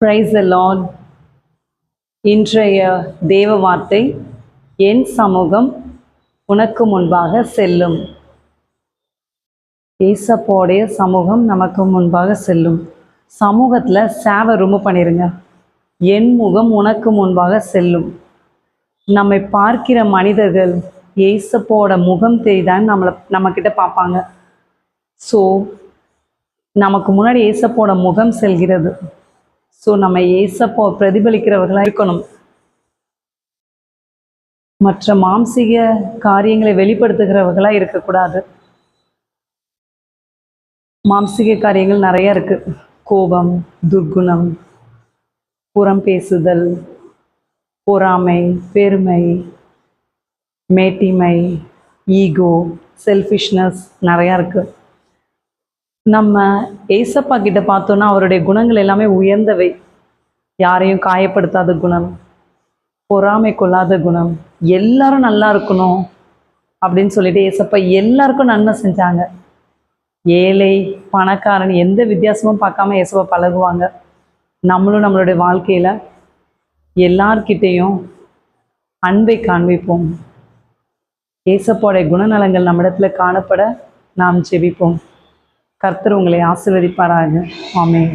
Praise the Lord. இன்றைய தேவ வார்த்தை, என் சமூகம் உனக்கு முன்பாக செல்லும். ஏசப்போடைய சமூகம் நமக்கு முன்பாக செல்லும். சமூகத்தில் சேவை ரொம்ப பண்ணிடுங்க. என் முகம் உனக்கு முன்பாக செல்லும். நம்மை பார்க்கிற மனிதர்கள் ஏசப்போட முகம் தெரிதான் நம்மக்கிட்ட பார்ப்பாங்க. ஸோ நமக்கு முன்னாடி ஏசப்போட முகம் செல்கிறது. ஸோ நம்ம ஏசப்போ பிரதிபலிக்கிறவர்களாக இருக்கணும். மற்ற மாம்சீக காரியங்களை வெளிப்படுத்துகிறவர்களாக இருக்கக்கூடாது. மாம்சீக காரியங்கள் நிறைய இருக்கு. கோபம், துர்குணம், புறம் பேசுதல், பொறாமை, பெருமை, மேட்டிமை, ஈகோ, செல்ஃபிஷ்னஸ் நிறையா இருக்கு. நம்ம ஏசப்பா கிட்ட பார்த்தோன்னா அவருடைய குணங்கள் எல்லாமே உயர்ந்தவை. யாரையும் காயப்படுத்தாத குணம், பொறாமை கொள்ளாத குணம், எல்லாரும் நல்லா இருக்கணும் அப்படின்னு சொல்லிட்டு ஏசப்பா எல்லாருக்கும் நன்மை செஞ்சாங்க. ஏழை பணக்காரன் எந்த வித்தியாசமும் பார்க்காம ஏசப்பா பழகுவாங்க. நம்மளும் நம்மளுடைய வாழ்க்கையில் எல்லார்கிட்டையும் அன்பை காண்பிப்போம். ஏசப்போடைய குணநலங்கள் நம்மிடத்துல காணப்பட நாம் ஜெபிப்போம். கர்த்தர் உங்களை ஆசீர்வதிப்பாராக. ஆமென்.